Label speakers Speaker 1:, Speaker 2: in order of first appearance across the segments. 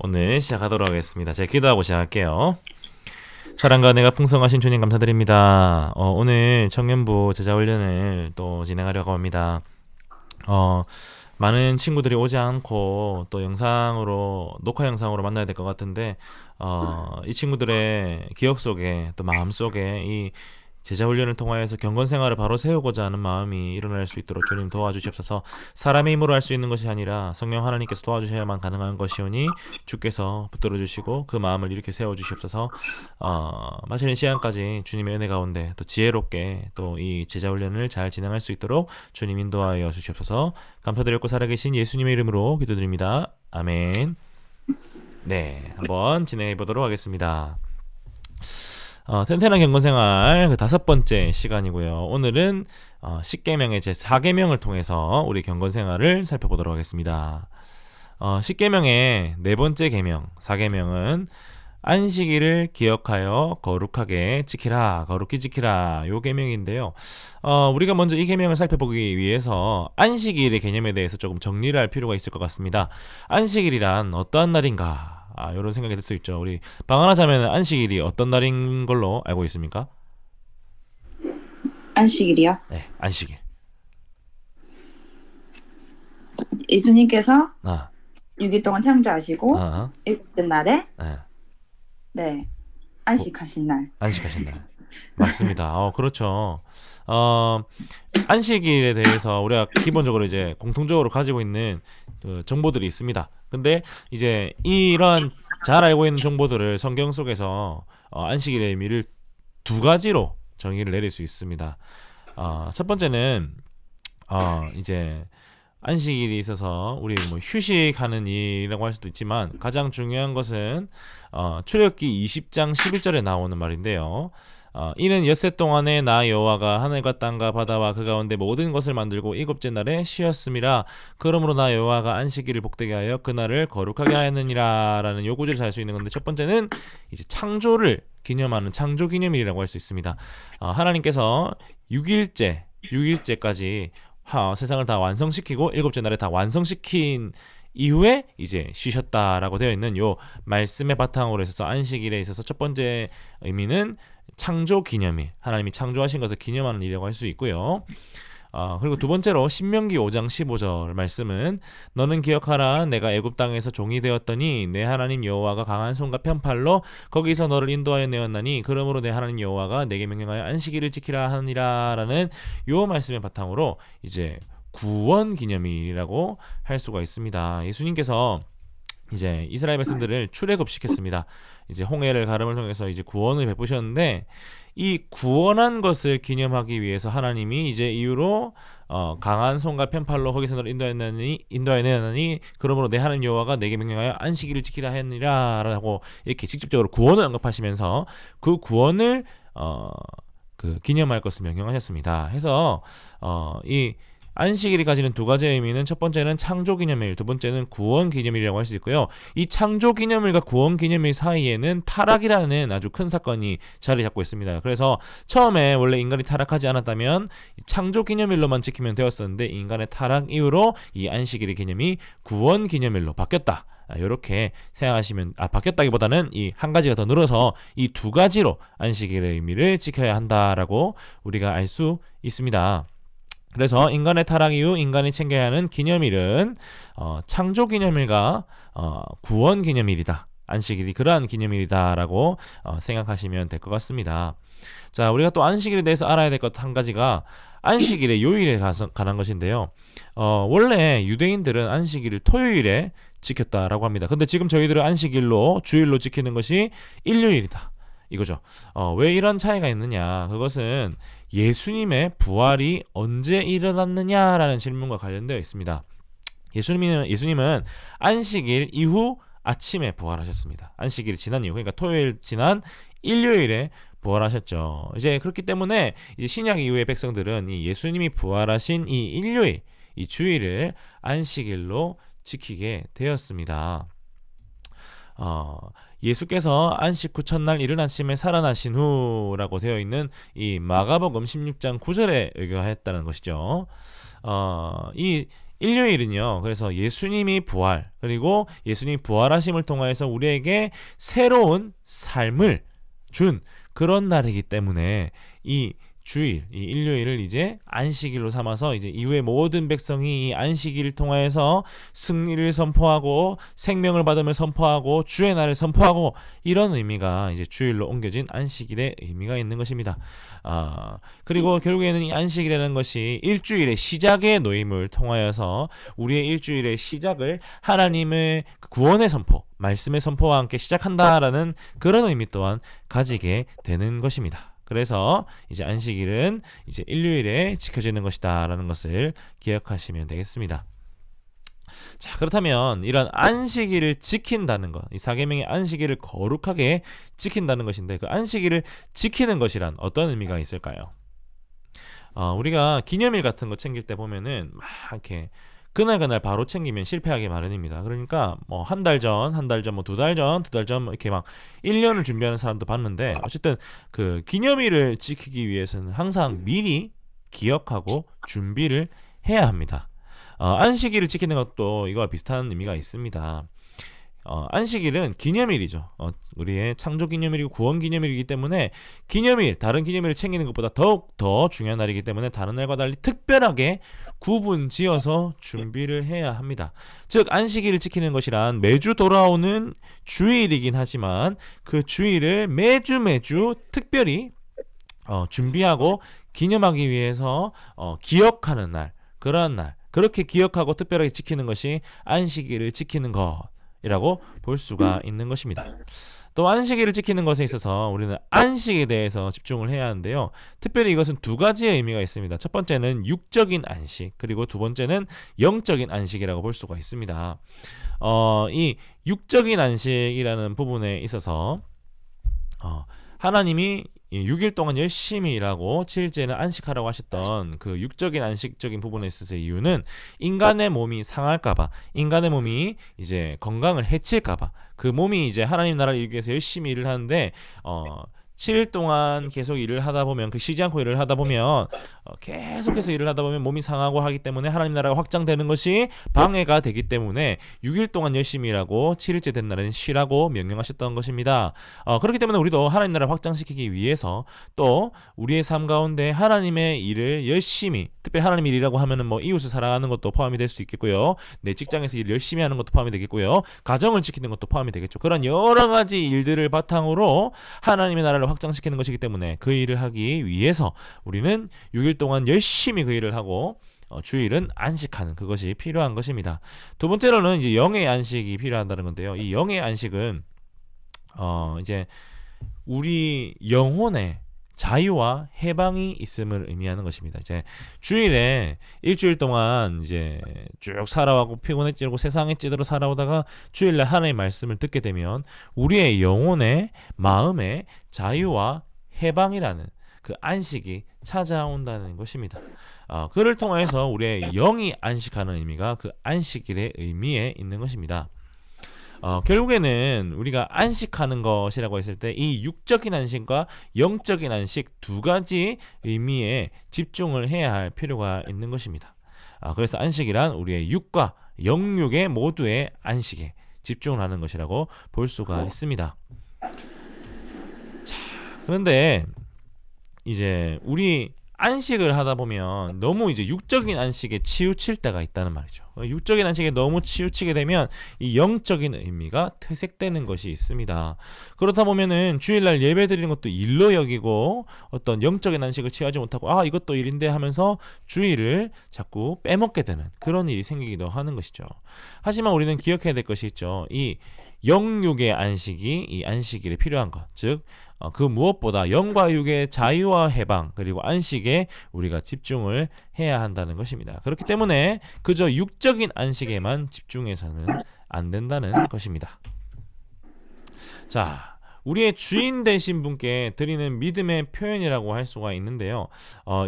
Speaker 1: 오늘 시작하도록 하겠습니다. 제가 기도하고 시작할게요. 사랑과 은혜가 풍성하신 주님 감사드립니다. 오늘 청년부 제자훈련을 또 진행하려고 합니다. 어, 많은 친구들이 오지 않고 또 녹화 영상으로 만나야 될 것 같은데, 이 친구들의 기억 속에 또 마음 속에 이 제자 훈련을 통하여서 경건 생활을 바로 세우고자 하는 마음이 일어날 수 있도록 주님 도와주시옵소서. 사람의 힘으로 할 수 있는 것이 아니라 성령 하나님께서 도와주셔야만 가능한 것이오니 주께서 붙들어 주시고 그 마음을 이렇게 세워 주시옵소서. 마치는 시간까지 주님의 은혜 가운데 또 지혜롭게 또 이 제자 훈련을 잘 진행할 수 있도록 주님 인도하여 주시옵소서. 감사드렸고 살아계신 예수님의 이름으로 기도드립니다. 아멘. 네, 한번 진행해 보도록 하겠습니다. 텐텐한 경건생활 그 5번째 시간이고요. 오늘은 10계명의 제 4계명을 통해서 우리 경건생활을 살펴보도록 하겠습니다. 10계명의 네 번째 계명 4계명은 안식일을 기억하여 거룩하게 지키라, 거룩히 지키라 요 계명인데요. 우리가 먼저 이 계명을 살펴보기 위해서 안식일의 개념에 대해서 조금 정리를 할 필요가 있을 것 같습니다. 안식일이란 어떠한 날인가? 이런 생각이 들 수 있죠. 우리 방 하나 자면 안식일이 어떤 날인 걸로 알고 있습니까?
Speaker 2: 안식일이요?
Speaker 1: 네, 안식일.
Speaker 2: 예수님께서
Speaker 1: 아,
Speaker 2: 6일 동안 창조하시고
Speaker 1: 아,
Speaker 2: 일곱째 날에
Speaker 1: 네.
Speaker 2: 네
Speaker 1: 뭐,
Speaker 2: 안식하신 날.
Speaker 1: 안식하신 날. 맞습니다. 그렇죠. 어, 안식일에 대해서 우리가 기본적으로 이제 공통적으로 가지고 있는 그 정보들이 있습니다. 근데 이제 이런 잘 알고 있는 정보들을 성경 속에서 안식일의 의미를 두 가지로 정의를 내릴 수 있습니다. 첫 번째는 이제 안식일이 있어서 우리 뭐 휴식하는 일이라고 할 수도 있지만 가장 중요한 것은 출애굽기 20장 11절에 나오는 말인데요. 이는 엿새 동안에 나 여호와가 하늘과 땅과 바다와 그 가운데 모든 것을 만들고 일곱째 날에 쉬었음이라. 그러므로 나 여호와가 안식일을 복되게 하여 그날을 거룩하게 하였느니라라는 요 구절을 살 수 있는 건데, 첫 번째는 이제 창조를 기념하는 창조 기념일이라고 할 수 있습니다. 하나님께서 6일째까지 세상을 다 완성시키고 일곱째 날에 다 완성시킨 이후에 이제 쉬셨다라고 되어 있는 요 말씀의 바탕으로 있어서 안식일에 있어서 첫 번째 의미는 창조 기념일, 하나님이 창조하신 것을 기념하는 일이라고 할 수 있고요. 그리고 두 번째로 신명기 5장 15절 말씀은 너는 기억하라, 내가 애굽 땅에서 종이 되었더니 내 하나님 여호와가 강한 손과 편팔로 거기서 너를 인도하여 내었나니 그러므로 내 하나님 여호와가 내게 명령하여 안식일을 지키라 하니라라는 요 말씀의 바탕으로 이제 구원 기념일이라고 할 수가 있습니다. 예수님께서 이제 이스라엘 백성들을 출애굽시켰습니다. 이제 홍해를 가름을 통해서 이제 구원을 베푸셨는데, 이 구원한 것을 기념하기 위해서 하나님이 이제 이후로 강한 손과 편팔로 거기서 너를 인도하였나니 그러므로 내 하나님 여호와가 내게 명령하여 안식일을 지키라 하니라라고 이렇게 직접적으로 구원을 언급하시면서 그 구원을 그 기념할 것을 명령하셨습니다. 해서 이 안식일이 가지는 두 가지 의미는 첫 번째는 창조기념일, 두 번째는 구원기념일이라고 할 수 있고요. 이 창조기념일과 구원기념일 사이에는 타락이라는 아주 큰 사건이 자리 잡고 있습니다. 그래서 처음에 원래 인간이 타락하지 않았다면 창조기념일로만 지키면 되었었는데, 인간의 타락 이후로 이 안식일의 개념이 구원기념일로 바뀌었다. 이렇게 생각하시면, 바뀌었다기보다는 이 한 가지가 더 늘어서 이 두 가지로 안식일의 의미를 지켜야 한다라고 우리가 알 수 있습니다. 그래서 인간의 타락 이후 인간이 챙겨야 하는 기념일은 창조기념일과 구원기념일이다. 안식일이 그러한 기념일이다라고 생각하시면 될 것 같습니다. 자, 우리가 또 안식일에 대해서 알아야 될 것 한 가지가 안식일의 요일에 관한 것인데요. 원래 유대인들은 안식일을 토요일에 지켰다라고 합니다. 근데 지금 저희들은 안식일로 주일로 지키는 것이 일요일이다, 이거죠. 왜 이런 차이가 있느냐? 그것은 예수님의 부활이 언제 일어났느냐라는 질문과 관련되어 있습니다. 예수님은 안식일 이후 아침에 부활하셨습니다. 안식일이 지난 이후, 그러니까 토요일 지난 일요일에 부활하셨죠. 이제 그렇기 때문에 이제 신약 이후의 백성들은 이 예수님이 부활하신 이 일요일, 이 주일을 안식일로 지키게 되었습니다. 예수께서 안식 후 첫날 이른 아침에 살아나신 후라고 되어 있는 이 마가복음 16장 9절에 의거했다는 것이죠. 이 일요일은요. 그래서 예수님이 부활 그리고 예수님이 부활하심을 통하여서 우리에게 새로운 삶을 준 그런 날이기 때문에 이 주일, 이 일요일을 이제 안식일로 삼아서 이제 이후에 모든 백성이 이 안식일을 통하여서 승리를 선포하고 생명을 받음을 선포하고 주의 날을 선포하고 이런 의미가 이제 주일로 옮겨진 안식일의 의미가 있는 것입니다. 그리고 결국에는 이 안식일이라는 것이 일주일의 시작의 노임을 통하여서 우리의 일주일의 시작을 하나님의 구원의 선포, 말씀의 선포와 함께 시작한다라는 그런 의미 또한 가지게 되는 것입니다. 그래서 이제 안식일은 이제 일요일에 지켜지는 것이다라는 것을 기억하시면 되겠습니다. 자, 그렇다면 이런 안식일을 지킨다는 것, 이 사계명의 안식일을 거룩하게 지킨다는 것인데 그 안식일을 지키는 것이란 어떤 의미가 있을까요? 우리가 기념일 같은 거 챙길 때 보면은 막 이렇게 그날 바로 챙기면 실패하기 마련입니다. 그러니까 뭐 한 달 전, 뭐 두 달 전 이렇게 막 1년을 준비하는 사람도 봤는데 어쨌든 그 기념일을 지키기 위해서는 항상 미리 기억하고 준비를 해야 합니다. 안식일을 지키는 것도 이거와 비슷한 의미가 있습니다. 안식일은 기념일이죠. 우리의 창조기념일이고 구원기념일이기 때문에 다른 기념일을 챙기는 것보다 더욱 더 중요한 날이기 때문에 다른 날과 달리 특별하게 구분 지어서 준비를 해야 합니다. 즉 안식일을 지키는 것이란 매주 돌아오는 주일이긴 하지만 그 주일을 매주 특별히 준비하고 기념하기 위해서 기억하는 날, 그러한 날, 그렇게 기억하고 특별하게 지키는 것이 안식일을 지키는 것이라고 볼 수가 있는 것입니다. 또 안식일을 지키는 것에 있어서 우리는 안식에 대해서 집중을 해야 하는데요. 특별히 이것은 두 가지의 의미가 있습니다. 첫 번째는 육적인 안식, 그리고 두 번째는 영적인 안식이라고 볼 수가 있습니다. 이 육적인 안식이라는 부분에 있어서 하나님이 6일 동안 열심히 일하고 7일째는 안식하라고 하셨던 그 육적인 안식적인 부분에 있어서의 이유는 인간의 몸이 상할까봐, 인간의 몸이 이제 건강을 해칠까봐, 그 몸이 이제 하나님 나라를 이루기 위해서 열심히 일을 하는데 7일 동안 계속 일을 하다 보면 쉬지 않고 일을 하다 보면 계속해서 일을 하다 보면 몸이 상하고 하기 때문에 하나님 나라가 확장되는 것이 방해가 되기 때문에 6일 동안 열심히 일하고 7일째 된 날은 쉬라고 명령하셨던 것입니다. 그렇기 때문에 우리도 하나님 나라를 확장시키기 위해서 또 우리의 삶 가운데 하나님의 일을 열심히, 특별히 하나님의 일이라고 하면은 뭐 이웃을 사랑하는 것도 포함이 될 수도 있겠고요. 내 직장에서 일 열심히 하는 것도 포함이 되겠고요. 가정을 지키는 것도 포함이 되겠죠. 그런 여러 가지 일들을 바탕으로 하나님의 나라를 확장시키는 것이기 때문에 그 일을 하기 위해서 우리는 6일 동안 열심히 그 일을 하고 주일은 안식하는 그것이 필요한 것입니다. 두 번째로는 이제 영의 안식이 필요하다는 건데요. 이 영의 안식은 이제 우리 영혼의 자유와 해방이 있음을 의미하는 것입니다. 이제 주일에 일주일 동안 이제 쭉 살아가고 피곤해 찌르고 세상에 찌들어 살아오다가 주일날 하나님의 말씀을 듣게 되면 우리의 영혼의 마음의 자유와 해방이라는 그 안식이 찾아온다는 것입니다. 그를 통해서 우리의 영이 안식하는 의미가 그 안식일의 의미에 있는 것입니다. 결국에는 우리가 안식하는 것이라고 했을 때 이 육적인 안식과 영적인 안식 두 가지 의미에 집중을 해야 할 필요가 있는 것입니다. 그래서 안식이란 우리의 육과 영육의 모두의 안식에 집중을 하는 것이라고 볼 수가 있습니다. 자, 그런데 이제 우리 안식을 하다 보면 너무 이제 육적인 안식에 치우칠 때가 있다는 말이죠. 육적인 안식에 너무 치우치게 되면 이 영적인 의미가 퇴색되는 것이 있습니다. 그렇다 보면은 주일날 예배 드리는 것도 일로 여기고 어떤 영적인 안식을 취하지 못하고 이것도 일인데 하면서 주일을 자꾸 빼먹게 되는 그런 일이 생기기도 하는 것이죠. 하지만 우리는 기억해야 될 것이 있죠. 이 영육의 안식이 이 안식일에 필요한 것, 즉 그 무엇보다 영과 육의 자유와 해방 그리고 안식에 우리가 집중을 해야 한다는 것입니다. 그렇기 때문에 그저 육적인 안식에만 집중해서는 안 된다는 것입니다. 자, 우리의 주인 되신 분께 드리는 믿음의 표현이라고 할 수가 있는데요.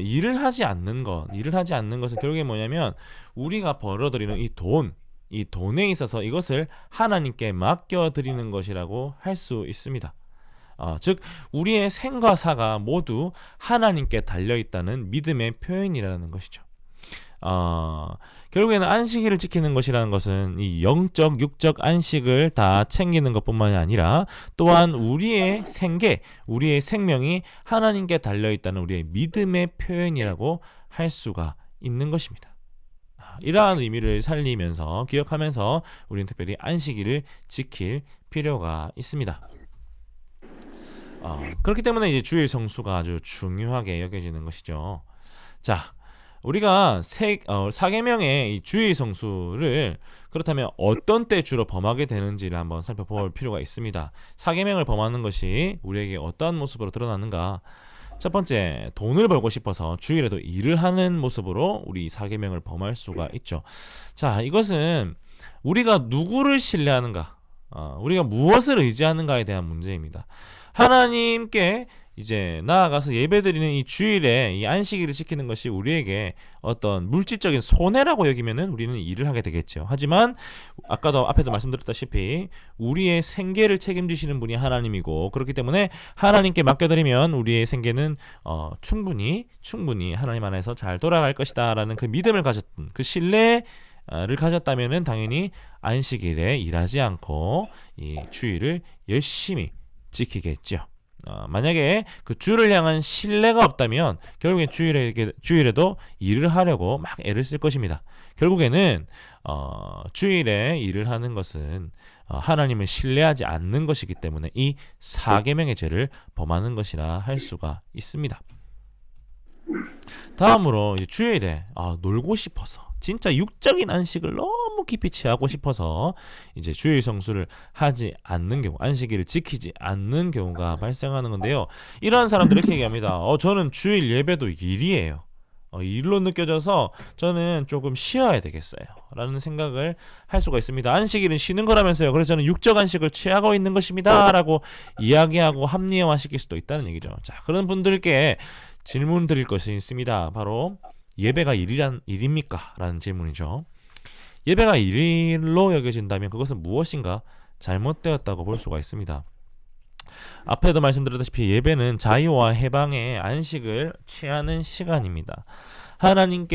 Speaker 1: 일을 하지 않는 것은 결국에 뭐냐면 우리가 벌어들이는 이 돈에 있어서 이것을 하나님께 맡겨드리는 것이라고 할 수 있습니다. 즉 우리의 생과 사가 모두 하나님께 달려있다는 믿음의 표현이라는 것이죠. 결국에는 안식일을 지키는 것이라는 것은 이 영적, 육적 안식을 다 챙기는 것뿐만이 아니라 또한 우리의 생계, 우리의 생명이 하나님께 달려있다는 우리의 믿음의 표현이라고 할 수가 있는 것입니다. 이러한 의미를 살리면서 기억하면서 우리는 특별히 안식일을 지킬 필요가 있습니다. 그렇기 때문에 이제 주일 성수가 아주 중요하게 여겨지는 것이죠. 자, 우리가 사계명의 이 주일 성수를 그렇다면 어떤 때 주로 범하게 되는지를 한번 살펴볼 필요가 있습니다. 사계명을 범하는 것이 우리에게 어떠한 모습으로 드러나는가? 첫 번째, 돈을 벌고 싶어서 주일에도 일을 하는 모습으로 우리 사계명을 범할 수가 있죠. 자, 이것은 우리가 누구를 신뢰하는가, 우리가 무엇을 의지하는가에 대한 문제입니다. 하나님께 이제 나아가서 예배드리는 이 주일에 이 안식일을 지키는 것이 우리에게 어떤 물질적인 손해라고 여기면은 우리는 일을 하게 되겠죠. 하지만 아까도 앞에서 말씀드렸다시피 우리의 생계를 책임지시는 분이 하나님이고, 그렇기 때문에 하나님께 맡겨드리면 우리의 생계는 충분히 하나님 안에서 잘 돌아갈 것이다라는 그 믿음을 가졌던, 그 신뢰를 가졌다면은 당연히 안식일에 일하지 않고 이 주일을 열심히 지키겠죠. 만약에 그 주를 향한 신뢰가 없다면 결국엔 주일에도 일을 하려고 막 애를 쓸 것입니다. 결국에는 주일에 일을 하는 것은 하나님을 신뢰하지 않는 것이기 때문에 이 사계명의 죄를 범하는 것이라 할 수가 있습니다. 다음으로 이제 주일에 놀고 싶어서, 진짜 육적인 안식을 너무 깊이 취하고 싶어서 이제 주일 성수를 하지 않는 경우, 안식일을 지키지 않는 경우가 발생하는 건데요. 이러한 사람들은 이렇게 얘기합니다. 저는 주일 예배도 일이에요. 일로 느껴져서 저는 조금 쉬어야 되겠어요 라는 생각을 할 수가 있습니다. 안식일은 쉬는 거라면서요. 그래서 저는 육적 안식을 취하고 있는 것입니다 라고 이야기하고 합리화시킬 수도 있다는 얘기죠. 자, 그런 분들께 질문 드릴 것이 있습니다. 바로 예배가 일입니까? 라는 질문이죠. 예배가 일로 여겨진다면 그것은 무엇인가 잘못되었다고 볼 수가 있습니다. 앞에도 말씀드렸다시피 예배는 자유와 해방의 안식을 취하는 시간입니다. 하나님이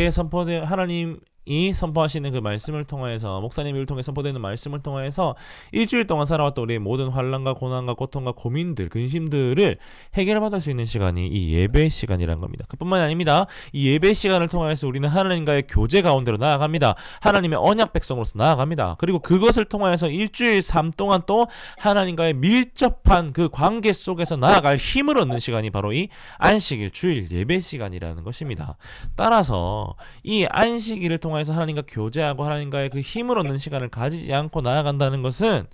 Speaker 1: 선포하시는 그 말씀을 통해서, 목사님을 통해 선포되는 말씀을 통해서 일주일 동안 살아왔던 우리의 모든 환난과 고난과 고통과 고민들, 근심들을 해결받을 수 있는 시간이 이 예배 시간이란 겁니다. 그뿐만이 아닙니다. 이 예배 시간을 통해서 우리는 하나님과의 교제 가운데로 나아갑니다. 하나님의 언약 백성으로서 나아갑니다. 그리고 그것을 통해서 일주일 삶 동안 또 하나님과의 밀접한 그 관계 속에서 나아갈 힘을 얻는 시간이 바로 이 안식일, 주일 예배 시간이라는 것입니다. 따라서 이 안식일을 통해서 하나님과 교제하고 하나님과의 그 힘을 얻는 시간을 가지지 않고 나아간다는 것은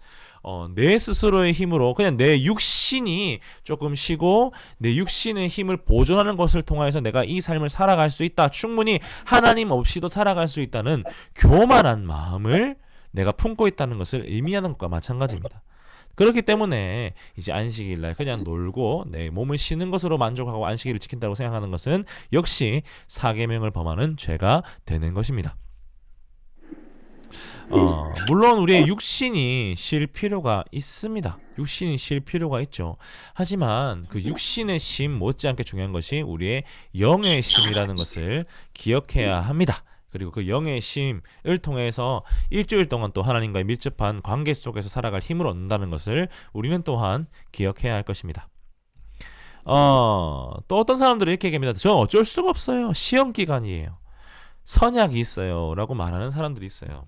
Speaker 1: 내 스스로의 힘으로 그냥 내 육신이 조금 쉬고 내 육신의 힘을 보존하는 것을 통해서 내가 이 삶을 살아갈 수 있다, 충분히 하나님 없이도 살아갈 수 있다는 교만한 마음을 내가 품고 있다는 것을 의미하는 것과 마찬가지입니다. 그렇기 때문에 이제 안식일날 그냥 놀고 내 몸을 쉬는 것으로 만족하고 안식일을 지킨다고 생각하는 것은 역시 사계명을 범하는 죄가 되는 것입니다. 물론 우리의 육신이 쉴 필요가 있습니다. 육신이 쉴 필요가 있죠. 하지만 그 육신의 쉼 못지않게 중요한 것이 우리의 영의 쉼이라는 것을 기억해야 합니다. 그리고 그 영의 쉼을 통해서 일주일 동안 또 하나님과의 밀접한 관계 속에서 살아갈 힘을 얻는다는 것을 우리는 또한 기억해야 할 것입니다. 또 어떤 사람들은 이렇게 얘기합니다. 저는 어쩔 수가 없어요. 시험 기간이에요. 선약이 있어요 라고 말하는 사람들이 있어요.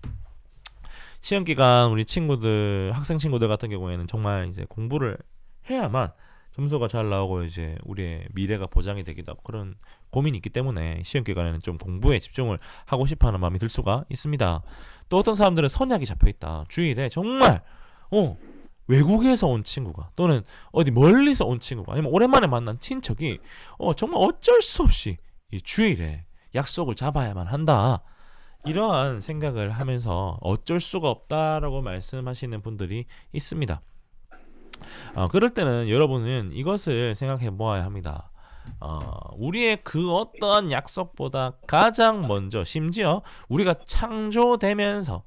Speaker 1: 시험 기간 우리 친구들, 학생 친구들 같은 경우에는 정말 이제 공부를 해야만 점수가 잘 나오고 이제 우리의 미래가 보장이 되기도 하고 그런 고민이 있기 때문에 시험 기간에는 좀 공부에 집중을 하고 싶어하는 마음이 들 수가 있습니다. 또 어떤 사람들은 선약이 잡혀있다. 주일에 정말 외국에서 온 친구가, 또는 어디 멀리서 온 친구가, 아니면 오랜만에 만난 친척이 정말 어쩔 수 없이 이 주일에 약속을 잡아야만 한다, 이러한 생각을 하면서 어쩔 수가 없다라고 말씀하시는 분들이 있습니다. 그럴 때는 여러분은 이것을 생각해 보아야 합니다. 우리의 그 어떠한 약속보다 가장 먼저, 심지어 우리가 창조되면서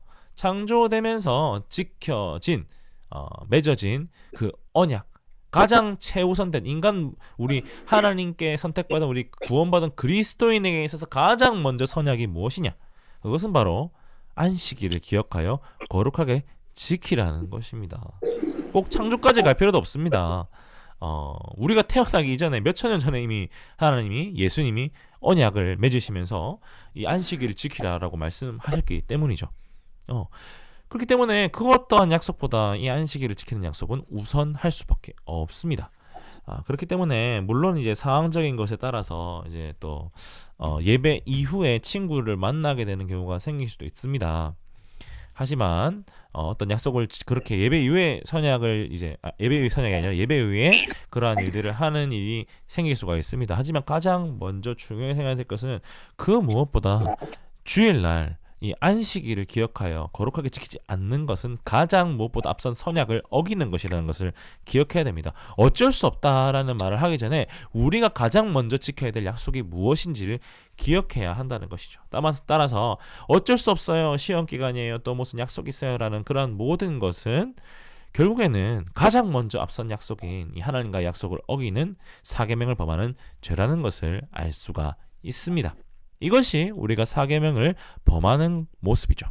Speaker 1: 지켜진, 맺어진 그 언약, 가장 최우선된 인간, 우리 하나님께 선택받은 우리 구원받은 그리스도인에게 있어서 가장 먼저 선약이 무엇이냐? 그것은 바로 안식일을 기억하여 거룩하게 지키라는 것입니다. 꼭 창조까지 갈 필요도 없습니다. 우리가 태어나기 이전에 몇천 년 전에 이미 하나님이, 예수님이 언약을 맺으시면서 이 안식일을 지키라라고 말씀하셨기 때문이죠. 그렇기 때문에 그 어떠한 약속보다 이 안식일을 지키는 약속은 우선할 수밖에 없습니다. 그렇기 때문에 물론 이제 상황적인 것에 따라서 이제 또 예배 이후에 친구를 만나게 되는 경우가 생길 수도 있습니다. 하지만 어떤 약속을 그렇게 예배 이후에 선약을 이제 예배 이후 선약이 아니라 예배 이후에 그러한 일들을 하는 일이 생길 수가 있습니다. 하지만 가장 먼저 중요하게 생각해야 될 것은 그 무엇보다 주일날 이 안식일을 기억하여 거룩하게 지키지 않는 것은 가장 무엇보다 앞선 선약을 어기는 것이라는 것을 기억해야 됩니다. 어쩔 수 없다라는 말을 하기 전에 우리가 가장 먼저 지켜야 될 약속이 무엇인지를 기억해야 한다는 것이죠. 따라서 어쩔 수 없어요, 시험 기간이에요, 또 무슨 약속 있어요 라는 그런 모든 것은 결국에는 가장 먼저 앞선 약속인 이 하나님과의 약속을 어기는 사계명을 범하는 죄라는 것을 알 수가 있습니다. 이것이 우리가 사계명을 범하는 모습이죠.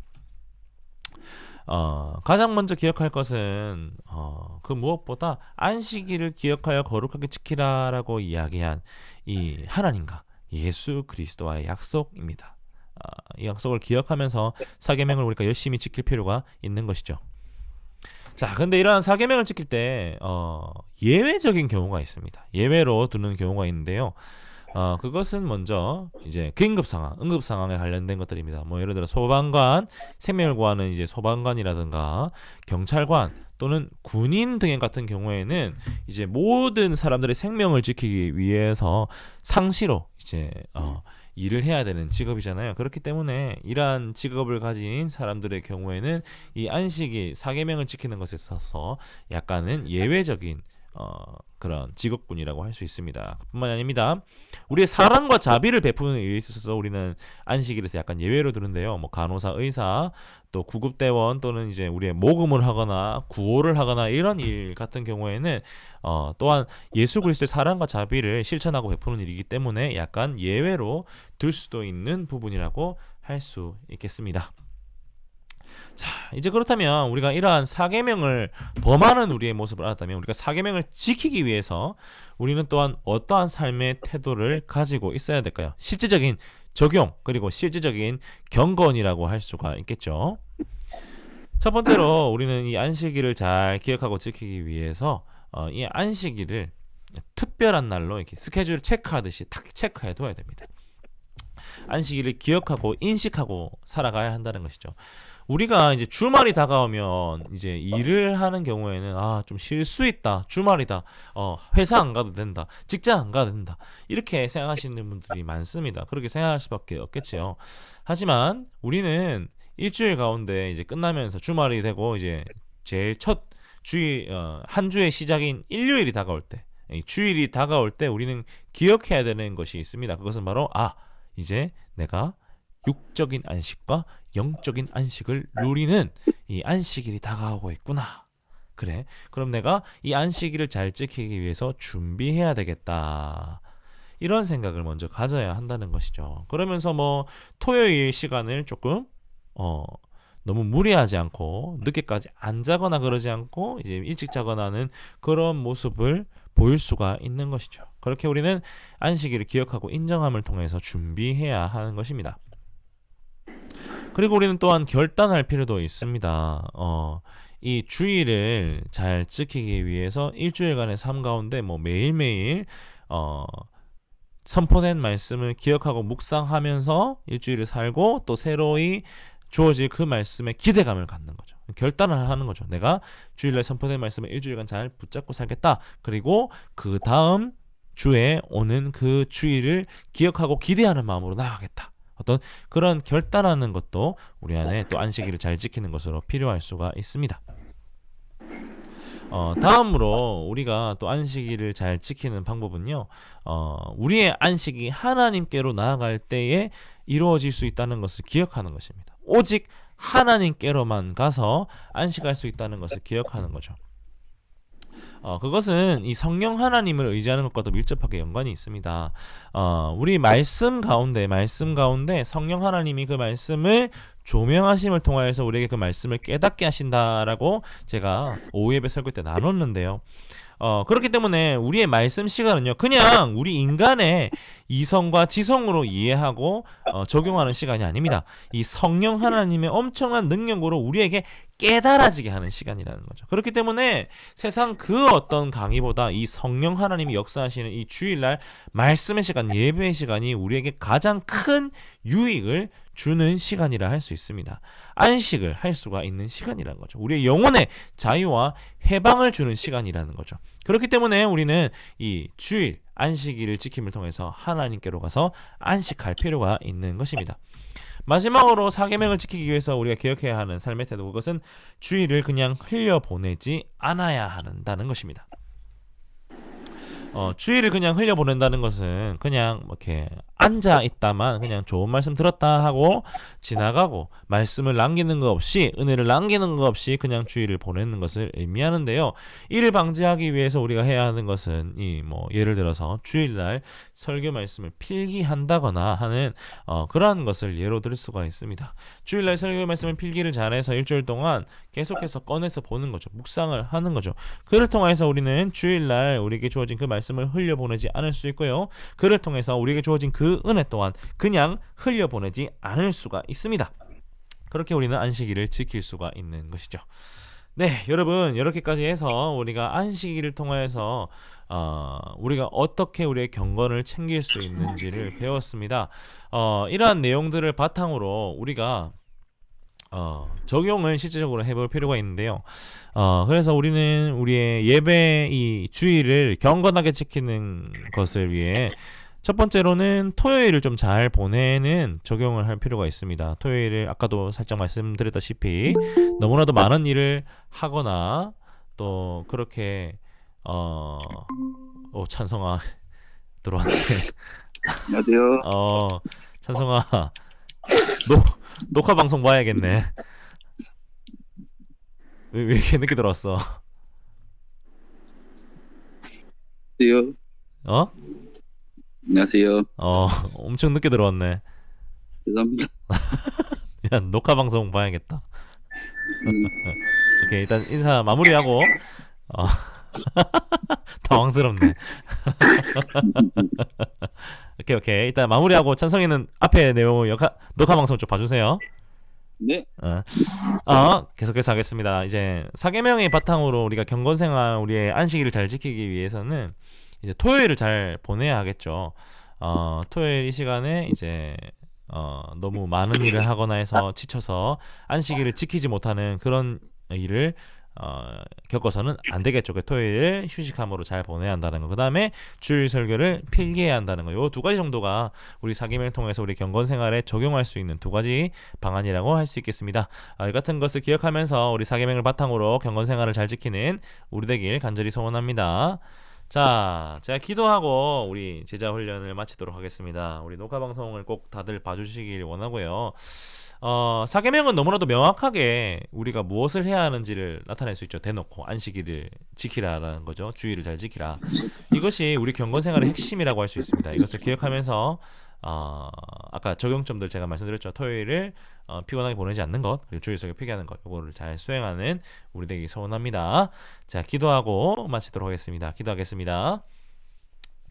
Speaker 1: 가장 먼저 기억할 것은 그 무엇보다 안식일을 기억하여 거룩하게 지키라라고 이야기한 이 하나님과 예수 그리스도와의 약속입니다. 이 약속을 기억하면서 사계명을 우리가 열심히 지킬 필요가 있는 것이죠. 자, 근데 이러한 사계명을 지킬 때 예외적인 경우가 있습니다. 예외로 두는 경우가 있는데요. 그것은 먼저 이제 긴급 상황, 응급 상황에 관련된 것들입니다. 뭐 예를 들어 소방관, 생명을 구하는 이제 소방관이라든가 경찰관 또는 군인 등 같은 경우에는 이제 모든 사람들의 생명을 지키기 위해서 상시로 이제 일을 해야 되는 직업이잖아요. 그렇기 때문에 이러한 직업을 가진 사람들의 경우에는 이 안식일 사계명을 지키는 것에 있어서 약간은 예외적인 그런 직업군이라고 할 수 있습니다. 뿐만 아닙니다. 우리의 사랑과 자비를 베푸는 일에 있어서 우리는 안식일에서 약간 예외로 두는데요. 뭐 간호사, 의사, 또 구급대원 또는 이제 우리의 모금을 하거나 구호를 하거나 이런 일 같은 경우에는 또한 예수 그리스도의 사랑과 자비를 실천하고 베푸는 일이기 때문에 약간 예외로 들 수도 있는 부분이라고 할 수 있겠습니다. 자, 이제 그렇다면 우리가 이러한 사계명을 범하는 우리의 모습을 알았다면 우리가 사계명을 지키기 위해서 우리는 또한 어떠한 삶의 태도를 가지고 있어야 될까요? 실질적인 적용 그리고 실질적인 경건이라고 할 수가 있겠죠. 첫 번째로 우리는 이 안식일을 잘 기억하고 지키기 위해서 이 안식일을 특별한 날로 이렇게 스케줄 체크하듯이 딱 체크해 둬야 됩니다. 안식일을 기억하고 인식하고 살아가야 한다는 것이죠. 우리가 이제 주말이 다가오면 이제 일을 하는 경우에는 좀 쉴 수 있다, 주말이다, 회사 안 가도 된다, 직장 안 가도 된다, 이렇게 생각하시는 분들이 많습니다. 그렇게 생각할 수밖에 없겠지요. 하지만 우리는 일주일 가운데 이제 끝나면서 주말이 되고 이제 제일 첫 주일 한 주의 시작인 일요일이 다가올 때, 주일이 다가올 때 우리는 기억해야 되는 것이 있습니다. 그것은 바로 이제 내가 육적인 안식과 영적인 안식을 누리는 이 안식일이 다가오고 있구나. 그래, 그럼 내가 이 안식일을 잘 지키기 위해서 준비해야 되겠다. 이런 생각을 먼저 가져야 한다는 것이죠. 그러면서 뭐 토요일 시간을 조금 너무 무리하지 않고 늦게까지 안 자거나 그러지 않고 이제 일찍 자거나 하는 그런 모습을 보일 수가 있는 것이죠. 그렇게 우리는 안식일을 기억하고 인정함을 통해서 준비해야 하는 것입니다. 그리고 우리는 또한 결단할 필요도 있습니다. 이 주일을 잘 지키기 위해서 일주일간의 삶 가운데 뭐 매일매일 선포된 말씀을 기억하고 묵상하면서 일주일을 살고 또 새로이 주어질 그 말씀에 기대감을 갖는 거죠. 결단을 하는 거죠. 내가 주일날 선포된 말씀을 일주일간 잘 붙잡고 살겠다. 그리고 그 다음 주에 오는 그 주일을 기억하고 기대하는 마음으로 나아가겠다. 어떤 그런 결단하는 것도 우리 안에 또 안식일을 잘 지키는 것으로 필요할 수가 있습니다. 다음으로 우리가 또 안식일을 잘 지키는 방법은요, 우리의 안식이 하나님께로 나아갈 때에 이루어질 수 있다는 것을 기억하는 것입니다. 오직 하나님께로만 가서 안식할 수 있다는 것을 기억하는 거죠. 그것은 이 성령 하나님을 의지하는 것과도 밀접하게 연관이 있습니다. 우리 말씀 가운데 성령 하나님이 그 말씀을 조명하심을 통하여서 우리에게 그 말씀을 깨닫게 하신다라고 제가 오후 예배 설교 때 나눴는데요. 그렇기 때문에 우리의 말씀 시간은요, 그냥 우리 인간의 이성과 지성으로 이해하고 적용하는 시간이 아닙니다. 이 성령 하나님의 엄청난 능력으로 우리에게 깨달아지게 하는 시간이라는 거죠. 그렇기 때문에 세상 그 어떤 강의보다 이 성령 하나님이 역사하시는 이 주일날 말씀의 시간, 예배의 시간이 우리에게 가장 큰 유익을 주는 시간이라 할 수 있습니다. 안식을 할 수가 있는 시간이라는 거죠. 우리의 영혼의 자유와 해방을 주는 시간이라는 거죠. 그렇기 때문에 우리는 이 주일 안식일을 지킴을 통해서 하나님께로 가서 안식할 필요가 있는 것입니다. 마지막으로 사계명을 지키기 위해서 우리가 기억해야 하는 삶의 태도, 그것은 주일을 그냥 흘려보내지 않아야 한다는 것입니다. 주일을 그냥 흘려보낸다는 것은 그냥 이렇게 앉아 있다만 그냥 좋은 말씀 들었다 하고 지나가고 말씀을 남기는 것 없이, 은혜를 남기는 것 없이 그냥 주일을 보내는 것을 의미하는데요. 이를 방지하기 위해서 우리가 해야 하는 것은 예를 들어서 주일날 설교 말씀을 필기한다거나 하는 그러한 것을 예로 들 수가 있습니다. 주일날 설교 말씀을 필기를 잘해서 일주일 동안 계속해서 꺼내서 보는 거죠. 묵상을 하는 거죠. 그를 통해서 우리는 주일날 우리에게 주어진 그 말씀을 흘려보내지 않을 수 있고요. 그를 통해서 우리에게 주어진 그 은혜 또한 그냥 흘려보내지 않을 수가 있습니다. 그렇게 우리는 안식일을 지킬 수가 있는 것이죠. 네, 여러분, 이렇게까지 해서 우리가 안식일을 통해서 우리가 어떻게 우리의 경건을 챙길 수 있는지를 배웠습니다. 이러한 내용들을 바탕으로 우리가 적용을 실질적으로 해볼 필요가 있는데요. 그래서 우리는 우리의 예배 이 주일을 경건하게 지키는 것을 위해 첫 번째로는 토요일을 좀 잘 보내는 적용을 할 필요가 있습니다. 토요일을 아까도 살짝 말씀드렸다시피 너무나도 많은 일을 하거나 또 그렇게 찬성아 들어왔네.
Speaker 3: 안녕하세요.
Speaker 1: 찬성아 녹화 방송 봐야겠네. 왜 이렇게 늦게 들어왔어?
Speaker 3: 안녕하세요.
Speaker 1: 어?
Speaker 3: 안녕하세요.
Speaker 1: 엄청 늦게 들어왔네.
Speaker 3: 죄송합니다.
Speaker 1: 야, 녹화 방송 봐야겠다. 오케이, 일단 인사 마무리하고. 당황스럽네. 오케이. 일단 마무리하고 찬성이는 앞에 내용 녹화 방송 좀 봐주세요.
Speaker 3: 네.
Speaker 1: 계속해서 하겠습니다. 이제 사계명의 바탕으로 우리가 경건생활, 우리의 안식일을 잘 지키기 위해서는 이제 토요일을 잘 보내야 하겠죠. 토요일 이 시간에 이제 너무 많은 일을 하거나 해서 지쳐서 안식일을 지키지 못하는 그런 일을 겪어서는 안 되겠죠. 그 토요일 휴식함으로 잘 보내야 한다는 거. 그 다음에 주일 설교를 필기해야 한다는 거. 요 두 가지 정도가 우리 사김을 통해서 우리 경건 생활에 적용할 수 있는 두 가지 방안이라고 할 수 있겠습니다. 이 같은 것을 기억하면서 우리 사계명을 바탕으로 경건 생활을 잘 지키는 우리 되길 간절히 소원합니다. 자, 제가 기도하고 우리 제자 훈련을 마치도록 하겠습니다. 우리 녹화 방송을 꼭 다들 봐주시길 원하고요. 사계명은 너무나도 명확하게 우리가 무엇을 해야 하는지를 나타낼 수 있죠. 대놓고 안식일을 지키라라는 거죠. 주의를 잘 지키라. 이것이 우리 경건 생활의 핵심이라고 할 수 있습니다. 이것을 기억하면서 아까 적용점들 제가 말씀드렸죠. 토요일을 피곤하게 보내지 않는 것, 그리고 주일 설교 필기하는 것, 이거를 잘 수행하는 우리 되기 소원합니다. 자, 기도하고 마치도록 하겠습니다. 기도하겠습니다.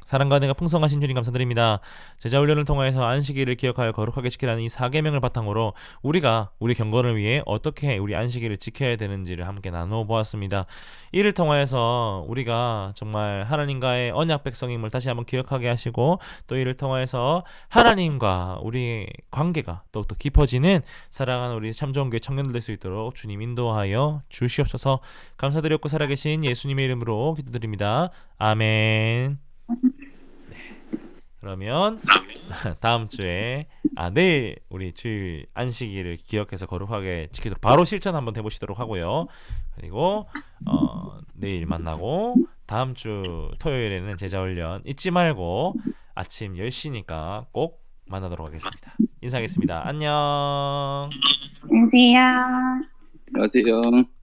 Speaker 1: 사랑과 은혜가 풍성하신 주님 감사드립니다. 제자 훈련을 통해서 안식일을 기억하여 거룩하게 지키라는 이 사계명을 바탕으로 우리가 우리 경건을 위해 어떻게 우리 안식일을 지켜야 되는지를 함께 나누어 보았습니다. 이를 통하여서 우리가 정말 하나님과의 언약 백성임을 다시 한번 기억하게 하시고, 또 이를 통해서 하나님과 우리 관계가 더욱더 깊어지는 사랑하는 우리 참좋은교회 청년들 될 수 있도록 주님 인도하여 주시옵소서. 감사드렸고 살아계신 예수님의 이름으로 기도드립니다. 아멘. 그러면 다음 주에 내일 우리 주일 안식일을 기억해서 거룩하게 지키도록 바로 실천 한번 해보시도록 하고요. 그리고 내일 만나고 다음 주 토요일에는 제자훈련 잊지 말고 아침 10시니까 꼭 만나도록 하겠습니다. 인사하겠습니다. 안녕.
Speaker 2: 안녕하세요.
Speaker 3: 안녕하세요.